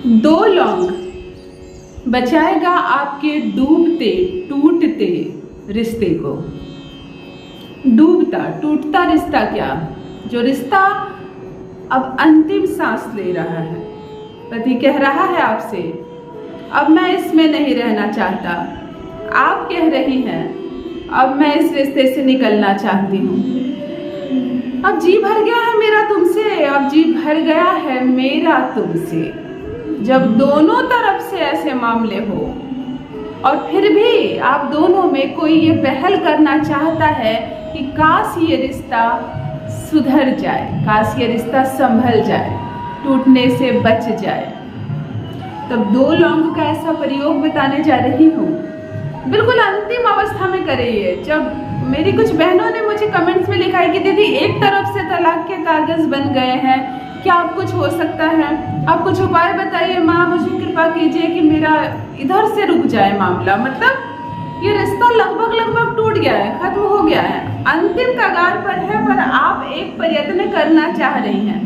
दो लौंग बचाएगा आपके डूबते टूटते रिश्ते को। डूबता टूटता रिश्ता क्या, जो रिश्ता अब अंतिम सांस ले रहा है। पति कह रहा है आपसे, अब मैं इसमें नहीं रहना चाहता। आप कह रही हैं, अब मैं इस रिश्ते से निकलना चाहती हूँ। अब जी भर गया है मेरा तुमसे, अब जी भर गया है मेरा तुमसे। जब दोनों तरफ से ऐसे मामले हो और फिर भी आप दोनों में कोई ये पहल करना चाहता है कि काश ये रिश्ता सुधर जाए, काश ये रिश्ता संभल जाए, टूटने से बच जाए, तब दो लौंग का ऐसा प्रयोग बताने जा रही हूँ। बिल्कुल अंतिम अवस्था में करिए। जब मेरी कुछ बहनों ने मुझे कमेंट्स में लिखा है कि दीदी एक तरफ से तलाक के कागज बन गए हैं, क्या आप कुछ हो सकता है, आप कुछ उपाय बताइए माँ, मुझे कृपा कीजिए कि मेरा इधर से रुक जाए मामला। मतलब ये रिश्ता लगभग टूट गया है, खत्म हो गया है, अंतिम कगार पर है, पर आप एक प्रयत्न करना चाह रही हैं,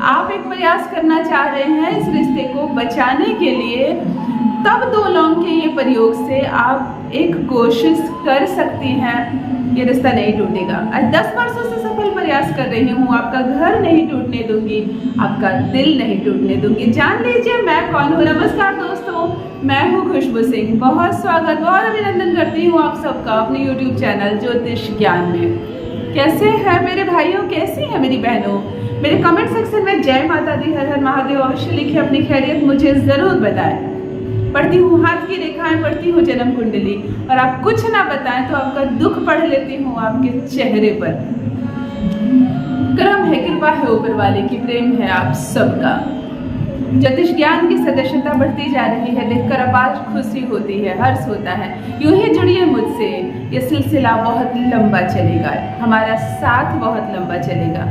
आप एक प्रयास करना चाह रहे हैं इस रिश्ते को बचाने के लिए। तब दो लौंग के ये प्रयोग से आप एक कोशिश कर सकती हैं, ये रिश्ता नहीं टूटेगा। आज 10 वर्षों से सफल प्रयास कर रही हूँ, आपका घर नहीं टूटने दूंगी, आपका दिल नहीं टूटने दूंगी। जान लीजिए मैं कौन हूँ। नमस्कार दोस्तों, मैं हूँ खुशबू सिंह। बहुत स्वागत और अभिनंदन करती हूँ आप सबका अपने YouTube चैनल ज्योतिष ज्ञान में। कैसे हैं मेरे भाइयों, कैसी हैं मेरी बहनों? मेरे कमेंट सेक्शन में जय माता दी, हर हर महादेव अवश्य लिखे, अपनी खैरियत मुझे जरूर बताएं। पढ़ती हूँ हाथ की रेखाएं, पढ़ती हूँ जन्म कुंडली, और आप कुछ ना बताएं तो आपका दुख पढ़ लेती हूँ आपके चेहरे पर। करम है, कृपा है ऊपर वाले की, प्रेम है आप सबका। ज्योतिष ज्ञान की सदस्यता बढ़ती जा रही है, देखकर अपार खुशी होती है, हर्ष होता है। यूं ही जुड़िए मुझसे, ये सिलसिला बहुत लंबा चलेगा, हमारा साथ बहुत लंबा चलेगा।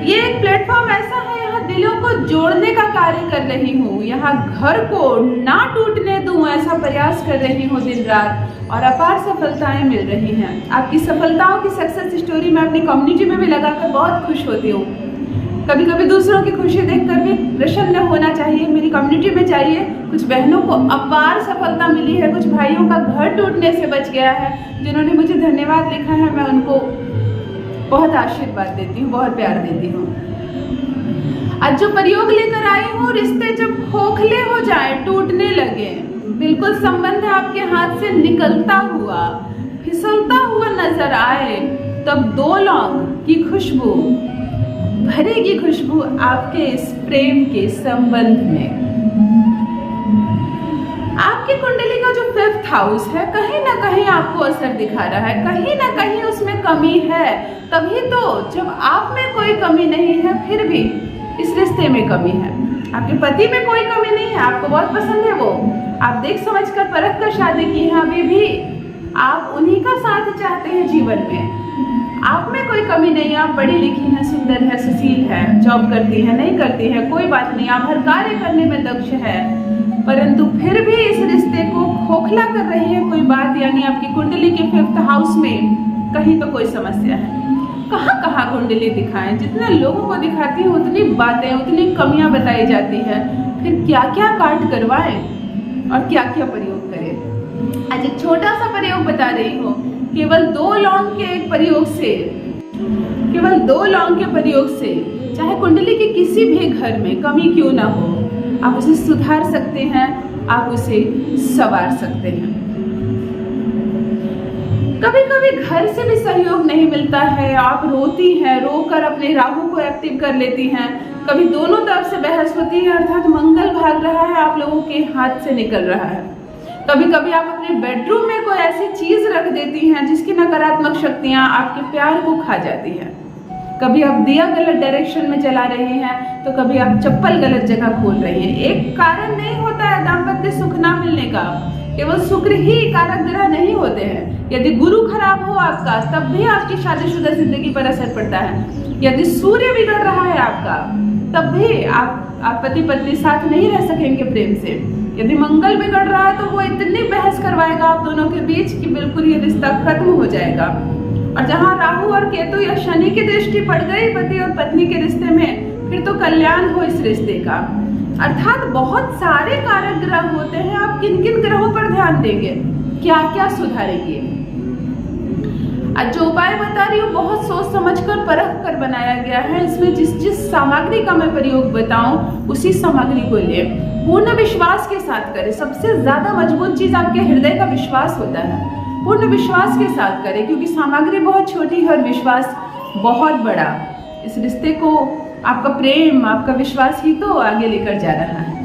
ये एक प्लेटफॉर्म ऐसा है, यहाँ दिलों को जोड़ने का कार्य कर रही हूँ, यहाँ घर को ना टूटने दूं ऐसा प्रयास कर रही हूँ दिन रात, और अपार सफलताएं मिल रही हैं। आपकी सफलताओं की सक्सेस स्टोरी मैं अपनी कम्युनिटी में भी लगाकर बहुत खुश होती हूँ। कभी कभी दूसरों की खुशी देखकर भी प्रसन्न होना चाहिए। मेरी कम्युनिटी में चाहिए, कुछ बहनों को अपार सफलता मिली है, कुछ भाइयों का घर टूटने से बच गया है, जिन्होंने मुझे धन्यवाद लिखा है, मैं उनको बहुत आशीर्वाद देती हूँ, बहुत प्यार देती हूँ। आज जो प्रयोग लेकर आई हूँ, रिश्ते जब खोखले हो जाए, टूटने लगे, बिल्कुल संबंध आपके हाथ से निकलता हुआ, फिसलता हुआ नजर आए, तब दो लौंग की खुशबू भरेगी, खुशबू आपके इस प्रेम के संबंध में। आपकी कुंडली का जो 5th हाउस है, कहीं ना कहीं आपको असर दिखा रहा है, कहीं ना कहीं उसमें कमी है। तभी तो जब आप में कोई कमी नहीं है, फिर भी इस रिश्ते में कमी है। आपके पति में कोई कमी नहीं है, आपको बहुत पसंद है वो, आप देख समझ कर परख कर शादी की है, अभी भी आप उन्हीं का साथ चाहते हैं जीवन में। आप में कोई कमी नहीं, आप पढ़ी लिखी हैं, सुंदर है, सुशील है, जॉब करती है, नहीं करती है, कोई बात नहीं, आप हर कार्य करने में दक्ष है, परंतु फिर भी इस रिश्ते को खोखला कर रही है कोई बात, यानी आपकी कुंडली के 5th हाउस में कहीं तो कोई समस्या है। कहाँ कहाँ कुंडली दिखाएं, जितने लोगों को दिखाती है उतनी बातें, उतनी कमियां बताई जाती है, फिर क्या क्या काट करवाएं और क्या क्या प्रयोग करें। आज एक छोटा सा प्रयोग बता रही हूँ, केवल दो लौंग के एक प्रयोग से, केवल दो लौंग के प्रयोग से, चाहे कुंडली के किसी भी घर में कमी क्यों ना हो, आप उसे सुधार सकते हैं, आप उसे संवार सकते हैं। कभी कभी घर से भी सहयोग नहीं मिलता है, आप रोती हैं, रोकर अपने राहु को एक्टिव कर लेती हैं। कभी दोनों तरफ से बहस होती है, अर्थात मंगल भाग रहा है, आप लोगों के हाथ से निकल रहा है। कभी कभी आप अपने बेडरूम में कोई ऐसी चीज रख देती हैं जिसकी नकारात्मक शक्तियां आपके प्यार को खा जाती हैं। कभी आप दिया गलत डायरेक्शन में चला रहे हैं, तो कभी आप चप्पल गलत जगह खोल रही हैं। एक कारण नहीं होता है दाम्पत्य सुख ना मिलने का, केवल शुक्र ही कारक ग्रह नहीं होते हैं। यदि गुरु खराब हो आपका, तब भी आपकी शादीशुदा जिंदगी पर असर पड़ता है। यदि सूर्य बिगड़ रहा है आपका, तब भी आप पति पत्नी साथ नहीं रह सकेंगे प्रेम से। यदि मंगल बिगड़ रहा है, तो वो इतनी बहस करवाएगा आप दोनों के बीच कि बिल्कुल ये रिश्ता खत्म हो जाएगा। और जहाँ राहु और केतु या शनि की दृष्टि पड़ गई पति और पत्नी के रिश्ते में, फिर तो कल्याण हो इस रिश्ते का। अर्थात बहुत सारे कारक ग्रह होते हैं, आप किन किन ग्रहों पर ध्यान देंगे, क्या क्या सुधारेंगे। आज जो उपाय बता रही हूँ बहुत सोच समझकर परख कर बनाया गया है। इसमें जिस सामग्री का मैं प्रयोग बताऊं उसी सामग्री को ले पूर्ण विश्वास के साथ करें। सबसे ज्यादा मजबूत चीज आपके हृदय का विश्वास होता है। पूर्ण विश्वास के साथ करें, क्योंकि सामग्री बहुत छोटी है और विश्वास बहुत बड़ा। इस रिश्ते को आपका प्रेम, आपका विश्वास ही तो आगे लेकर जा रहा है।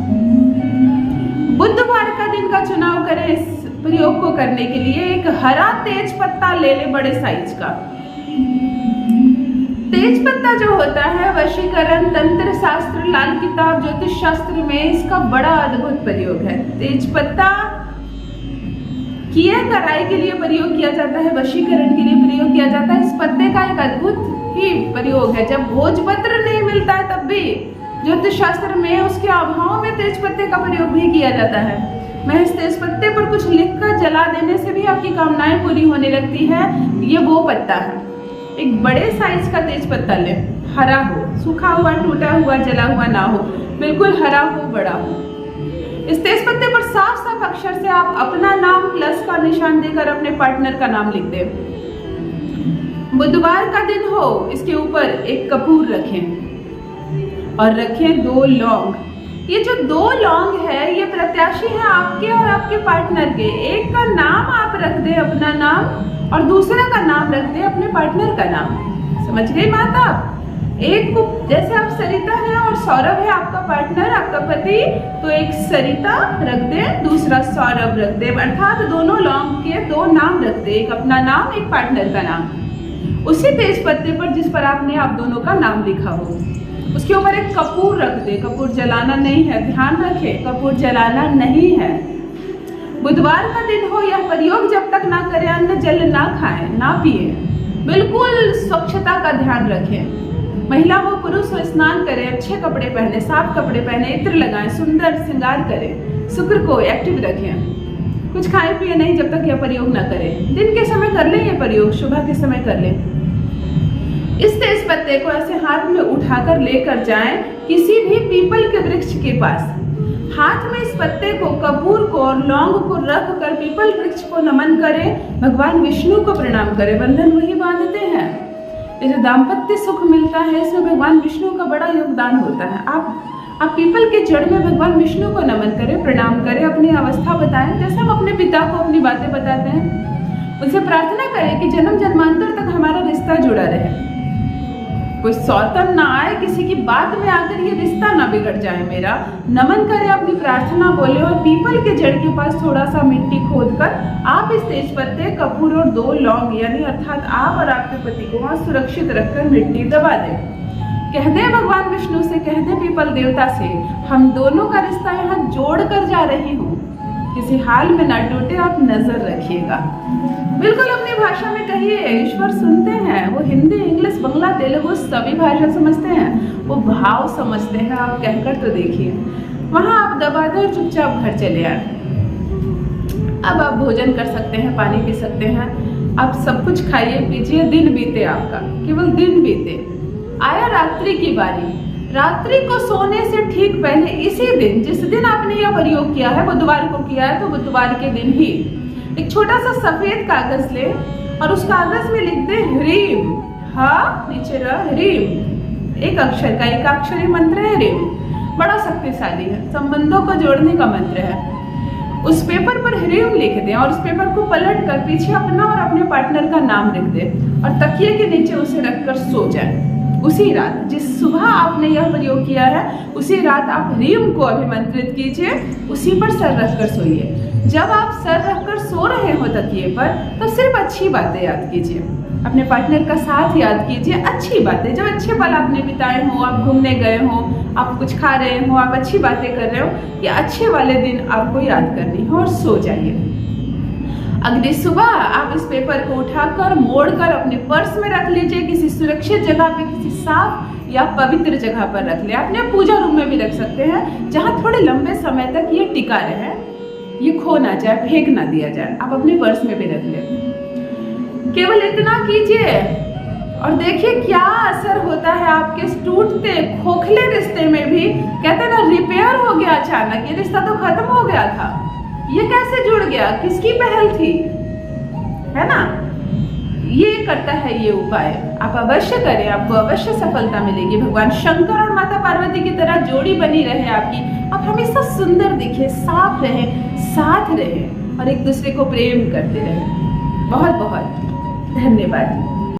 बुधवार का दिन का चुनाव करें इस प्रयोग को करने के लिए। एक हरा तेज पत्ता ले ले, बड़े साइज का। तेज पत्ता जो होता है वशीकरण, तंत्र शास्त्र, लाल किताब, ज्योतिष शास्त्र में इसका बड़ा अद्भुत प्रयोग है। तेज पत्ता किए कराई के लिए प्रयोग किया जाता है, वशीकरण के लिए प्रयोग किया जाता है। इस पत्ते का एक अद्भुत ही प्रयोग है। जब भोजपत्र नहीं मिलता है तब भी ज्योतिष शास्त्र में उसके अभाव में तेज पत्ते का प्रयोग भी किया जाता है। मैं इस तेज पत्ते पर कुछ लिखकर जला देने से भी आपकी कामनाएं पूरी होने लगती है। ये वो पत्ता है। एक बड़े साइज का तेज पत्ता ले, हरा हो, सूखा हुआ, टूटा हुआ, जला हुआ ना हो, बिल्कुल हरा हो, बड़ा हो। इस तेज पत्ते पर साफ साफ अक्षर से आप अपना नाम प्लस का निशान देकर अपने पार्टनर का नाम लिख दें। बुधवार का दिन हो, इसके ऊपर एक कपूर रखें और रखें 2 लौंग। ये जो 2 लौंग है ये प्रत्याशी है आपके और आपके पार्टनर के। एक का नाम आप रख दे, अपना नाम, और दूसरा का नाम रख दे अपने पार्टनर का नाम। समझ गई माता? एक को जैसे आप सरिता है और सौरभ है आपका पार्टनर, आपका पति, तो एक सरिता रख दे, दूसरा सौरभ रख दे। अर्थात दोनों लौंग के 2 नाम रख दे, एक अपना नाम, एक पार्टनर का नाम। उसी तेज पत्ते पर जिस पर आपने आप दोनों का नाम लिखा हो उसके ऊपर एक कपूर रख दे। कपूर जलाना नहीं है, ध्यान रखें, कपूर जलाना नहीं है। बुधवार का दिन हो, यह प्रयोग जब तक ना करें, अन्न जल ना खाएं, ना पिए, बिल्कुल स्वच्छता का ध्यान रखें। महिला हो पुरुष हो, स्नान करें, अच्छे कपड़े पहने, साफ कपड़े पहने, इत्र लगाएं, सुंदर श्रृंगार करें, शुक्र को एक्टिव रखें। कुछ खाए पिए नहीं जब तक यह प्रयोग ना करें। दिन के समय कर लें ये प्रयोग, सुबह के समय कर लें। इस तेज पत्ते को ऐसे हाथ में उठाकर लेकर जाएं किसी भी पीपल के वृक्ष के पास। हाथ में इस पत्ते को, कपूर को और लौंग को रख कर पीपल वृक्ष को नमन करें, भगवान विष्णु को प्रणाम करें। बंधन वही बांधते हैं। ये जो दाम्पत्य सुख मिलता है इसमें भगवान विष्णु का बड़ा योगदान होता है। आप पीपल के जड़ में भगवान विष्णु को नमन करें, प्रणाम करें, अपनी अवस्था बताएं, जैसे हम अपने पिता को अपनी बातें बताते हैं। उनसे प्रार्थना करें कि जन्म जन्मांतर तक हमारा रिश्ता जुड़ा रहे, कोई सौतन ना आए, किसी की बात में आकर ये रिश्ता ना बिगड़ जाए मेरा। नमन करें, अपनी प्रार्थना बोले और पीपल के जड़ के पास थोड़ा सा मिट्टी खोदकर आप इस तेज पत्ते, कपूर और 2 लौंग यानी अर्थात आप और आपके पति को वहां सुरक्षित रखकर मिट्टी दबा दें। कह दे भगवान विष्णु से, कह दे पीपल देवता से, हम दोनों का रिश्ता यहाँ जोड़ कर जा रही हूँ, किसी हाल में ना टूटे, आप नजर रखिएगा। बिल्कुल अपनी भाषा में कहिए, ईश्वर सुनते हैं। वो हिंदी, इंग्लिश, बंगला, तेलुगु सभी भाषा समझते हैं, वो भाव समझते हैं। आप कहकर तो देखिए। वहां आप दबा दे और चुपचाप घर चले आए। अब आप भोजन कर सकते हैं, पानी पी सकते हैं, आप सब कुछ खाइए पीजिए, दिन बीते आपका, केवल दिन बीते। आया रात्रि की बारी। रात्रि को सोने से ठीक पहले, इसी दिन जिस दिन आपने यह प्रयोग किया है, बुधवार को किया है, तो बुधवार के दिन ही एक छोटा सा सफेद कागज ले और उस कागज में लिख दे ह्रीम, हा नीचे ह्रीम, एक अक्षर का एकाक्षरी मंत्र है ह्रीम, बड़ा शक्तिशाली है, संबंधों को जोड़ने का मंत्र है। उस पेपर पर ह्रीम लिख दे और उस पेपर को पलट कर पीछे अपना और अपने पार्टनर का नाम लिख दे और तकिए के नीचे उसे रखकर सो जाए। उसी रात, जिस सुबह आपने यह प्रयोग किया है, उसी रात आप ह्रीम को अभिमंत्रित कीजिए, उसी पर सर रखकर सोइए। जब आप सर रखकर सो रहे हो तकिए पर, तो सिर्फ अच्छी बातें याद कीजिए, अपने पार्टनर का साथ याद कीजिए, अच्छी बातें, जो अच्छे पल आपने बिताए हो, आप घूमने गए हो, आप कुछ खा रहे हो, आप अच्छी बातें कर रहे हो, ये अच्छे वाले दिन आपको याद करनी है और सो जाइए। अगली सुबह आप इस पेपर को उठाकर मोड़कर अपने पर्स में रख लीजिए, किसी सुरक्षित जगह पे, किसी साफ या पवित्र जगह पर रख ले। अपने पूजा रूम में भी रख सकते हैं, जहाँ थोड़े लंबे समय तक ये टिका रहे, ये खो ना जाए, फेंक ना दिया जाए। आप अपने पर्स में भी रख ले। केवल इतना कीजिए और देखिए क्या असर होता है आपके टूटते खोखले रिश्ते में भी। कहते हैं ना, रिपेयर हो अचानक? ये रिश्ता तो खत्म हो गया था, ये कैसे जुड़ गया? किसकी पहल थी? है ना? ये करता है ये उपाय, आप अवश्य करें, आपको अवश्य सफलता मिलेगी। भगवान शंकर और माता पार्वती की तरह जोड़ी बनी रहे आपकी, आप हमेशा सुंदर दिखे, साफ रहे, साथ रहे और एक दूसरे को प्रेम करते रहे। बहुत बहुत धन्यवाद।